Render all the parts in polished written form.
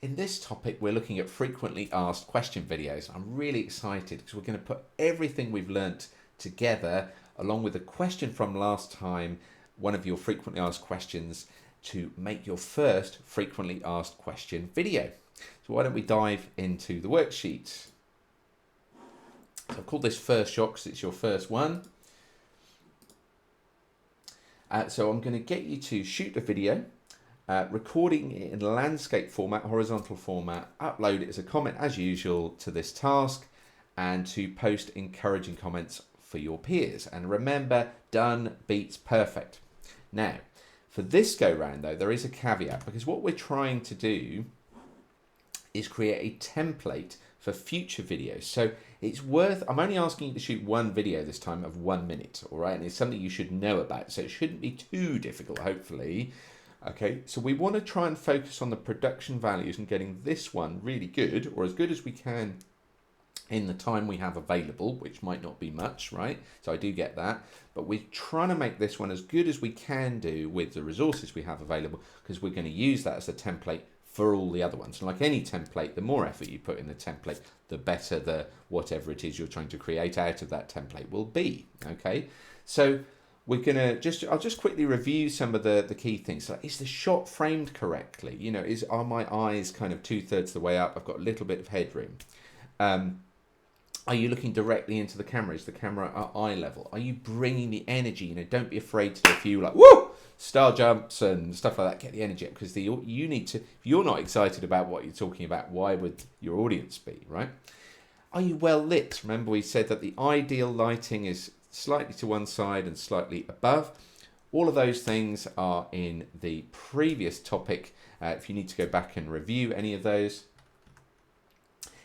In this topic, we're looking at frequently asked question videos. I'm really excited because we're going to put everything we've learnt together along with a question from last time, one of your frequently asked questions, to make your first frequently asked question video. So why don't we dive into the worksheet? So I've called this first shot because it's your first one. So I'm going to get you to shoot a video, recording it in landscape format, horizontal format, upload it as a comment as usual to this task, and to post encouraging comments for your peers. And remember, done beats perfect. Now, for this go round though, there is a caveat, because what we're trying to do is create a template for future videos. So it's worth, I'm only asking you to shoot one video this time of 1 minute, all right? And it's something you should know about, so it shouldn't be too difficult, hopefully. Okay, so we want to try and focus on the production values and getting this one really good, or as good as we can in the time we have available, which might not be much, right? So I do get that, but we're trying to make this one as good as we can do with the resources we have available, because we're going to use that as a template for all the other ones. And like any template, the more effort you put in the template, the better the whatever it is you're trying to create out of that template will be. Okay, so we're gonna I'll just quickly review some of the key things. So is the shot framed correctly? You know, are my eyes kind of 2/3 of the way up? I've got a little bit of headroom. Are you looking directly into the camera? Is the camera at eye level? Are you bringing the energy? You know, don't be afraid to do a few like woo star jumps and stuff like that. Get the energy up, because you need to. If you're not excited about what you're talking about, why would your audience be, right? Are you well lit? Remember we said that the ideal lighting is slightly to one side and slightly above. All of those things are in the previous topic. If you need to go back and review any of those.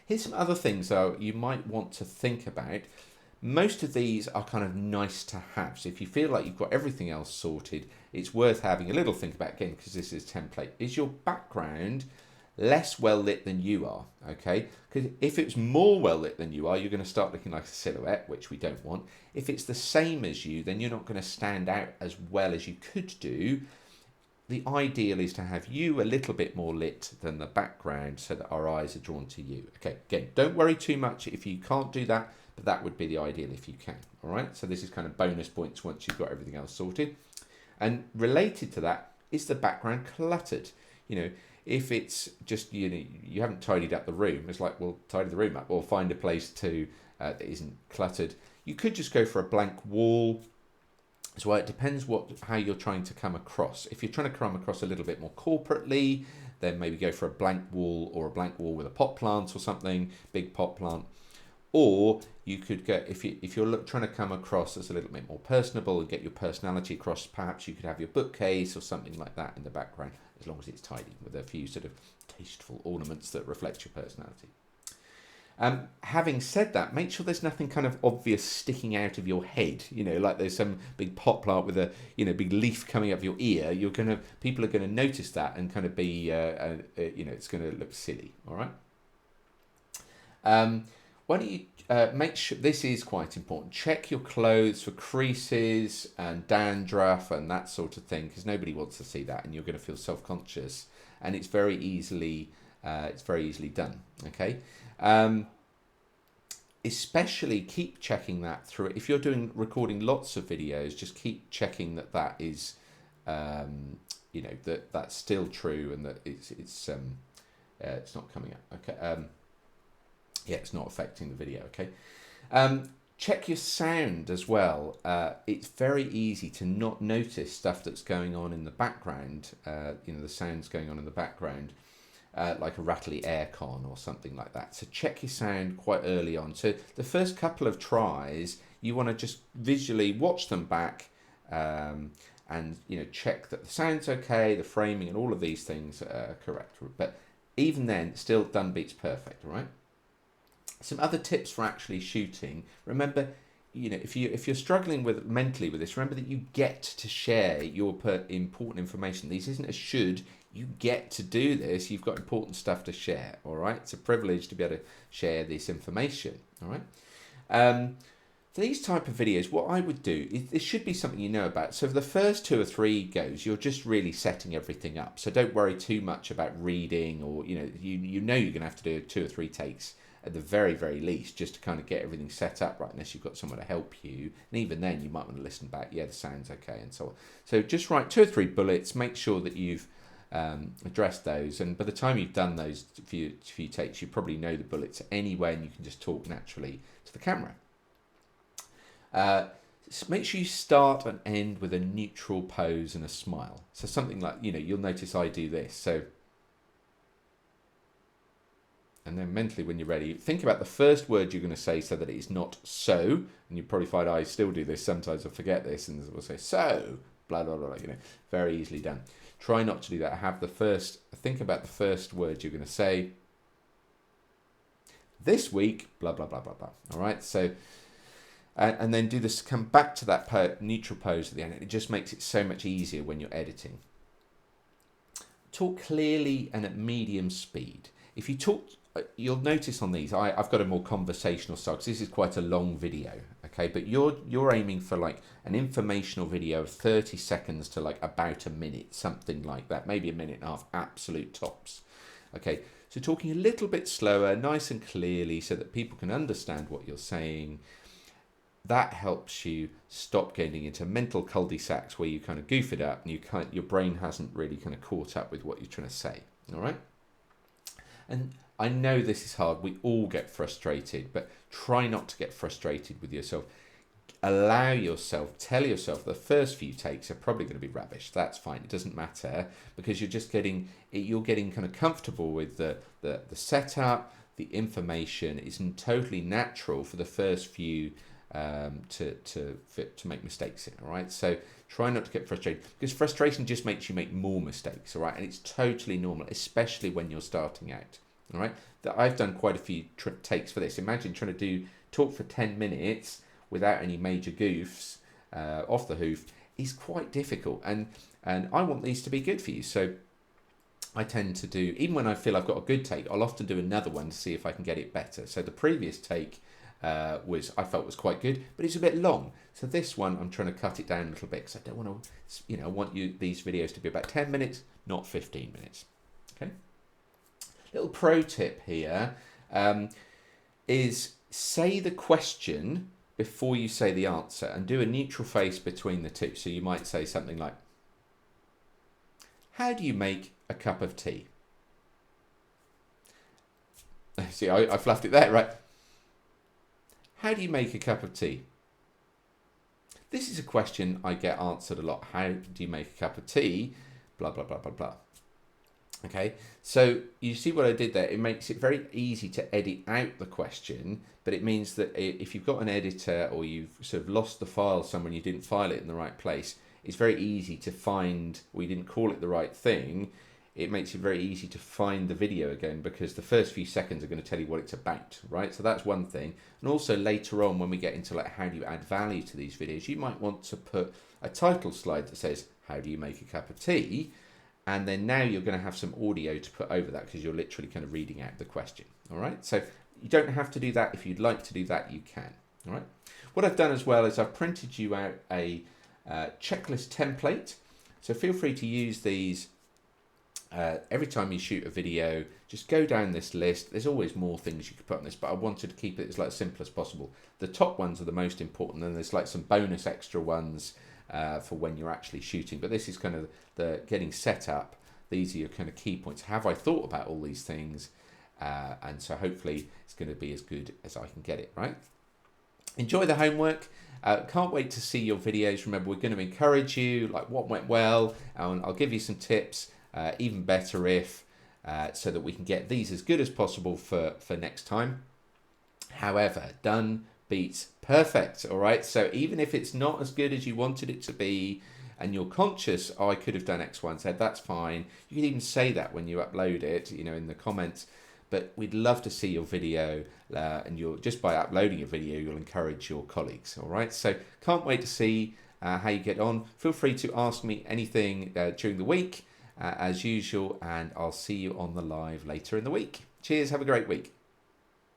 Here's some other things though you might want to think about. Most of these are kind of nice to have. So if you feel like you've got everything else sorted, it's worth having a little think about, again, because this is template. Is your background less well lit than you are? Okay, because if it's more well lit than you are, you're going to start looking like a silhouette, which we don't want. If it's the same as you, then you're not going to stand out as well as you could do. The ideal is to have you a little bit more lit than the background so that our eyes are drawn to you. Okay, again, don't worry too much if you can't do that, but that would be the ideal if you can. All right, so this is kind of bonus points once you've got everything else sorted. And related to that, is the background cluttered? You know, if it's just, you know, you haven't tidied up the room, it's like, well, tidy the room up or find a place to that isn't cluttered. You could just go for a blank wall. So it depends how you're trying to come across. If you're trying to come across a little bit more corporately, then maybe go for a blank wall, or a blank wall with a pot plant or something, big pot plant. Or you could go, if you're trying to come across as a little bit more personable and get your personality across, perhaps you could have your bookcase or something like that in the background, as long as it's tidy with a few sort of tasteful ornaments that reflect your personality. Having said that, make sure there's nothing kind of obvious sticking out of your head. You know, like there's some big pot plant with a big leaf coming up your ear. People are gonna notice that and kind of be it's gonna look silly. All right. Why don't you make sure, this is quite important, check your clothes for creases and dandruff and that sort of thing, because nobody wants to see that and you're going to feel self-conscious, and it's very easily done. Okay. Especially keep checking that through. If you're recording lots of videos, just keep checking that is that's still true and that it's not coming up. Okay. It's not affecting the video. Okay. Check your sound as well. It's very easy to not notice stuff that's going on in the background. The sounds going on in the background. Like a rattly aircon or something like that. So check your sound quite early on. So the first couple of tries, you want to just visually watch them back and check that the sound's okay, the framing and all of these things are correct. But even then, still done beats perfect, all right? Some other tips for actually shooting. Remember, if you're struggling mentally with this, remember that you get to share your important information. This isn't a should. You get to do this. You've got important stuff to share. All right. It's a privilege to be able to share this information. All right. For these type of videos, what I would do is, this should be something you know about. So for the first 2 or 3 goes, you're just really setting everything up. So don't worry too much about reading, or you know you're going to have to do 2 or 3 takes at the very, very least, just to kind of get everything set up right, unless you've got someone to help you. And even then, you might want to listen back. Yeah, the sound's okay, and so on. So just write 2 or 3 bullets. Make sure that you've addressed those, and by the time you've done those few takes, you probably know the bullets anyway, and you can just talk naturally to the camera. Make sure you start and end with a neutral pose and a smile. So something like, you'll notice I do this. So, and then mentally, when you're ready, think about the first word you're going to say so that it's not so. And you probably find I still do this sometimes. I forget this, and we'll say so, blah blah blah. Very easily done. Try not to do that. Think about the first word you're going to say. This week, blah blah blah blah blah. All right. So. And then do this, come back to that neutral pose at the end. It just makes it so much easier when you're editing. Talk clearly and at medium speed. If you talk, you'll notice on these, I've got a more conversational style, because this is quite a long video, okay? But you're aiming for like an informational video of 30 seconds to like about a minute, something like that. Maybe a minute and a half, absolute tops. Okay, so talking a little bit slower, nice and clearly, so that people can understand what you're saying. That helps you stop getting into mental cul-de-sacs where you kind of goof it up and your brain hasn't really kind of caught up with what you're trying to say. All right. And I know this is hard. We all get frustrated, but try not to get frustrated with yourself. Allow yourself, tell yourself the first few takes are probably going to be rubbish. That's fine. It doesn't matter, because you're getting kind of comfortable with the setup, the information. It's totally natural for the first few to make mistakes in. All right, so try not to get frustrated, because frustration just makes you make more mistakes. All right, and it's totally normal, especially when you're starting out. All right, that I've done quite a few takes for this. Imagine trying to talk for 10 minutes without any major goofs off the hoof is quite difficult, and I want these to be good for you. So I tend to do, even when I feel I've got a good take, I'll often do another one to see if I can get it better. So the previous take I felt was quite good, but it's a bit long. So this one, I'm trying to cut it down a little bit, because I don't want to, I want these videos to be about 10 minutes, not 15 minutes. Okay. Little pro tip here is say the question before you say the answer, and do a neutral face between the two. So you might say something like, how do you make a cup of tea? See, I fluffed it there, right? How do you make a cup of tea? This is a question I get answered a lot. How do you make a cup of tea? Blah, blah, blah, blah, blah. Okay, so you see what I did there? It makes it very easy to edit out the question, but it means that if you've got an editor, or you've sort of lost the file somewhere and you didn't file it in the right place, it's very easy to find, or you didn't call it the right thing. It makes it very easy to find the video again, because the first few seconds are going to tell you what it's about, right? So that's one thing. And also later on, when we get into like how do you add value to these videos, you might want to put a title slide that says, how do you make a cup of tea? And then now you're going to have some audio to put over that, because you're literally kind of reading out the question. All right. So you don't have to do that. If you'd like to do that, you can. All right. What I've done as well is I've printed you out a checklist template. So feel free to use these every time you shoot a video. Just go down this list. There's always more things you could put on this, but I wanted to keep it as like simple as possible. The top ones are the most important, and there's like some bonus extra ones for when you're actually shooting. But this is kind of the getting set up. These are your kind of key points. Have I thought about all these things? And so hopefully it's going to be as good as I can get it, right? Enjoy the homework. Can't wait to see your videos. Remember, we're going to encourage you, like what went well, and I'll give you some tips, even better if, so that we can get these as good as possible for next time. However, done beats perfect, all right? So even if it's not as good as you wanted it to be, and you're conscious, oh, I could have done X, Y, and Z, that's fine. You can even say that when you upload it, in the comments. But we'd love to see your video, and just by uploading a video, you'll encourage your colleagues, all right? So can't wait to see how you get on. Feel free to ask me anything during the week, as usual, and I'll see you on the live later in the week. Cheers, have a great week.